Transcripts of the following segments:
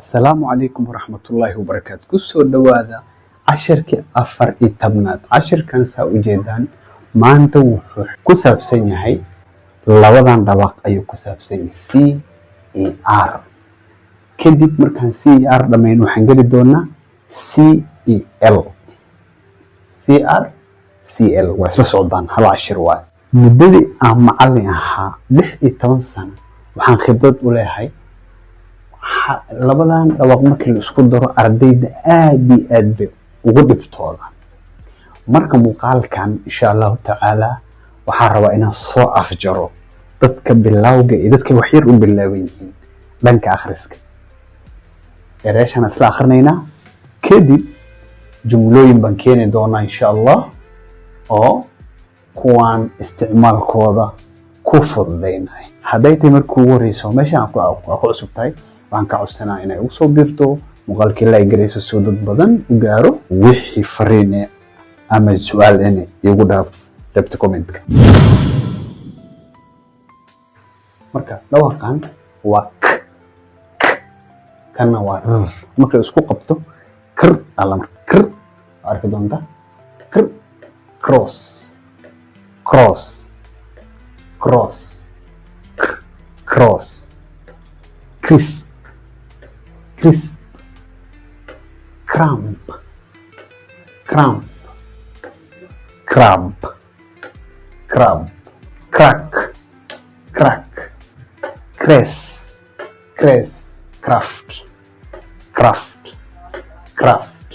السلام عليكم ورحمة الله وبركاته. كسو دوادا عشرك أفر إتبنات عشر كان ساوجيدان ما أنت وحوح كساب سيني هاي لوضان دواق أيو كساب سيني CER كدب مركان CER دمينو حنجري دونا CEL CL واسلو سعودان هلا عشر واي مددي معلن أها 16 سنة وحان خبرت ولاهاي labadan dhawaaq markii la isku daro ardayda aad iyo aad bay ugu dhibtoodaan marka muuqaalkan insha Allah taala waxaan rabaa inaan soo afjaro dadka bilawga iyo dadka wax yar u bilaaban yihiin dhanka akhriska ereyshan isla akhrinayna kadib jumlooyin baan keeni doonaa insha Allah oo kuwaan isticmaalkooda ku fududeynay haday tay markuu wareyso meeshaan ku cusubtahay waan ka codsanaa inay ugu soo biirto muuqaalkii la igreyso soo dad badan u gaaro wixii fariin ama su'aal igu dhaaf dabta comment-ka marka dhawaaqan waa kana waa marka isku qabto kr ala kr arka doonta kr cross cross cross cross crisp crisp cramp cramp cramp cramp crack crack cress cress craft craft craft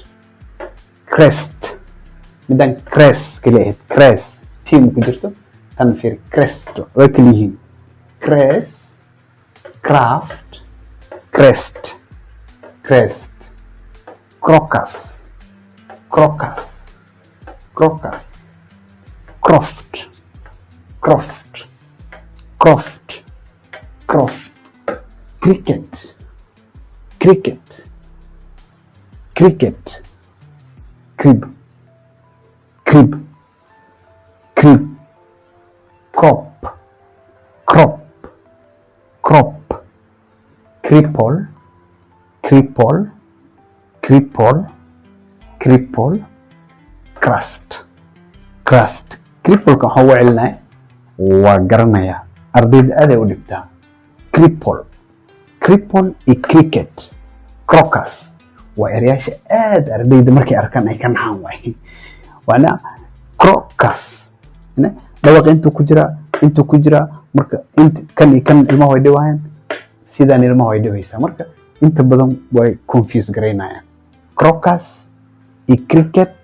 crest midan cress kaliya cress team ku jirto tan fir crest way kaliyihiin cress craft crest crest crocus crocus crocus croft croft croft croft cricket cricket cricket crib crib crib crop crop crop cripple cripple cripple cripple crust crust cripple ka waxa weelnaa waa garanaya ardayda aad ay u dhibtaa cripple cripple iyo cricket crocus waa erayaasha aad ardayda markay arkaan ay ka naxaan waay waana crocus dhawaaq intuu ku jira marka kan ilmaha way dhawaan sidaan ilmaha way dhawaysaa marka inta badan way confuse gareynayaan crocus iyo cricket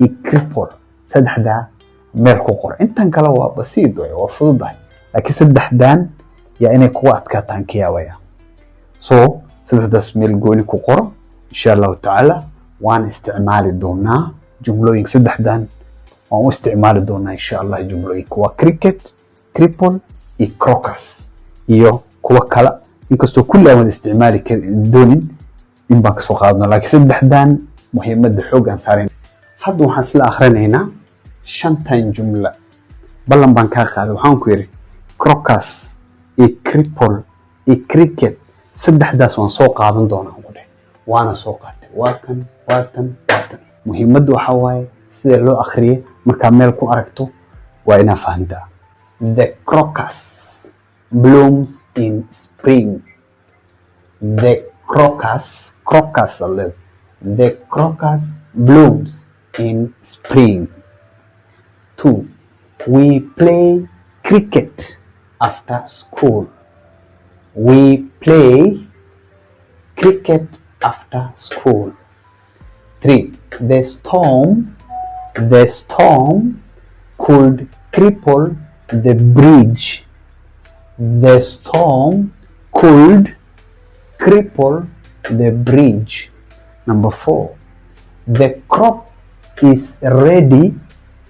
iyo cripple saddexda meel ku qor intan kale waa basiid waa fududahay laakiin saddexdan yaa inay kugu adkaataan kiyaawaya so saddexdaas meel gooni ku qoro insha Allah taala waan isticmaali doonaa jumlooyin saddexdan waan u isticmaali doonaa insha Allah jumlooyin kuwa cricket cripple iyo crocus iyo kuwa kale inkastoo kulli aan isticmaali doonin in baan ka soo qaadno laakiin saddexdan muhiimada xoog aan saareen hadda waxaan isla akhrinaynaa shantan jumla ballan baan ka qaaday waxaan ku yiri crocus iyo cripple iyo cricket saddexdaas waan soo qaadan doonaa waana soo qaatay waa kan muhiimadu waxa waaye sida loo akhriyo marka meel ku aragto waa ina fahantaa the crocus blooms in spring. The crocus blooms in spring. 2. We play cricket after school. We play cricket after school. 3. The storm could cripple the bridge. The storm could cripple the bridge. Number 4. The crop is ready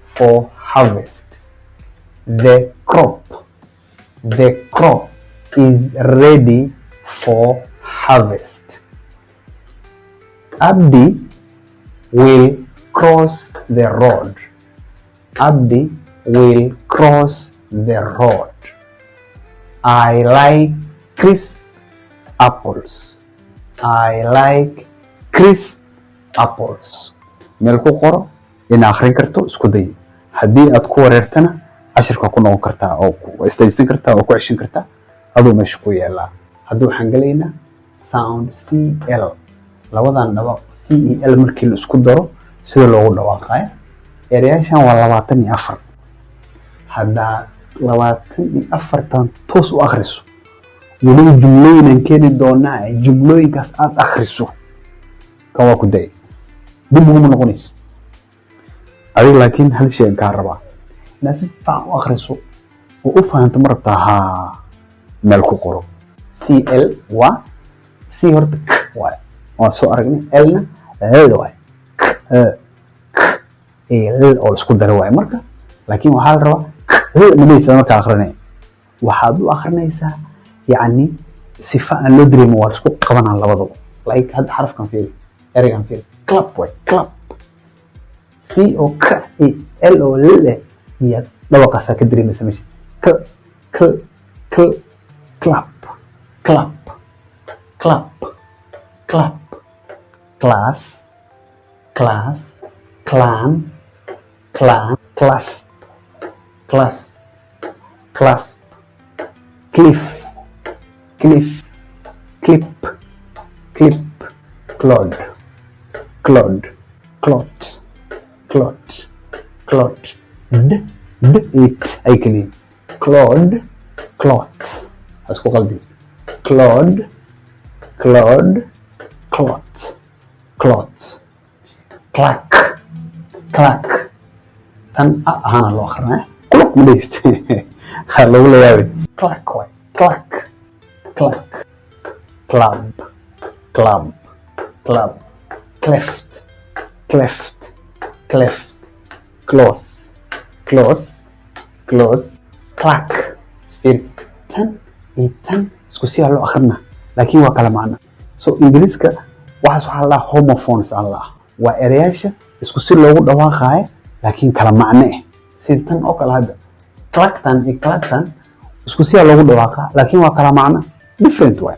for harvest. The crop is ready for harvest. Abdi will cross the road. Abdi will cross the road. I like crisp apples. I like crisp apples. meel ku qoro in akhrin karto isku day haddii aad ku wareertana cashirka ku noqon kartaa oo ku istaysan kartaa oo ku ceshin kartaa adoo meesha ku yeelaa hadduu waxaan galaynaa sound cl labadan dhawaq cel markii la isku daro sida loogu dhawaaqayo erayaashan waa 24 haddaa 24tan toos u akhriso weliba jumlooyin keeni doonaa jumlooyinkaas aad akhriso kan waa ku day dib ugu noqonaysa adiga laakiin hal shay ka rabaa inaad si fiican u akhriso oo u fahanto marabta meel ku qoro cl waa c horta k waa soo aragnay lna l waa l oo isku daro waay marka laakiin waxaa la rabaa madaysa marka akhrinay waxaad u akhrinaysaa yani sifa aan loo dareemo waa isku qabanaa labadaba like hadda xarafkan fiiri ereygan fiiri clap way clap c oo k l oo l iyo dhawaqaasa ka dareemaysa meesha clap clap clap clap class class clan clan clasp clasp clasp cliff cliff clip clip clod clod clot clot clot it ay kaliin clod clot asku qalbi clod clod clot clot clack clack tan ahana loo akhrinaa clock madaysta ha lagu leeyahay clack way clack clack club club club cleft cleft cleft cloth cloth cloth clack tan isku si loo akhrinaa laakiin waa kala macno so ingiriiska waxaa la homophones allah waa erayaasha isku si loogu dhawaaqayo laakiin kala macno sida tan oo kala hada clacktan iyo clacktan isku si loogu dhawaaqa laakiin waa kala macno different way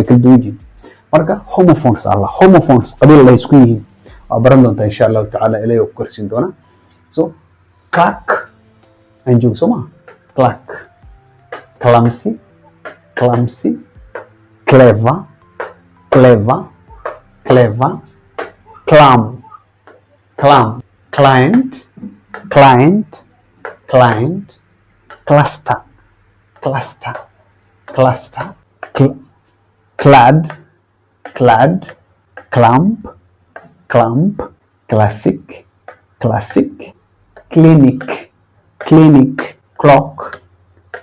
kala duwan yihiin marka homophones allah homophones qabiil la isku yihiin waa baran doonta insha Allah taala ilaahay ku korsin doona so clack anjug soma clack clumsy clumsy clever clever clever clam clam client client client cluster cluster cluster clad clad clump clump classic classic clinic clinic clock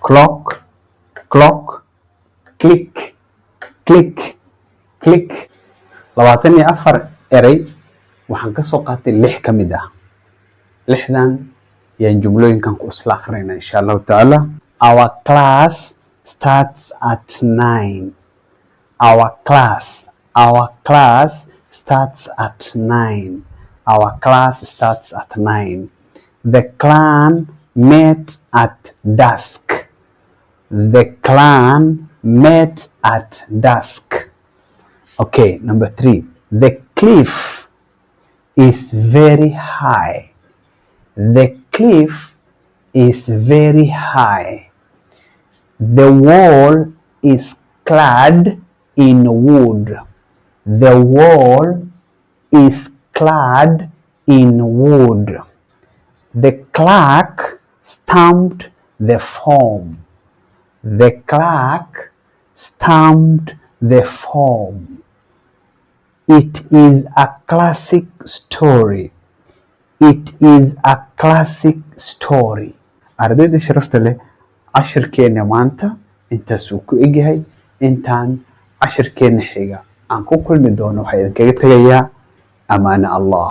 clock clock click click click 24 erey waxaan ka soo qaatay 6 kamid ah 6dan yaan jumlooyinkan ku isla akhrinaa insha Allah taala our class starts at 9 our class starts at 9 our class starts at 9 the clan met at dusk the clan met at dusk okay number 3 the cliff is very high the cliff is very high the wall is clad in wood the wall is clad in wood the clerk stamped the form the clerk stamped the form it is a classic story it is a classic story ardayda sharafta leh cashirkeena maanta intaas uu ku egyahay intaan cashirkeena xiga aan ku kulmi doono waxaan kaga tagayaa amaana Allah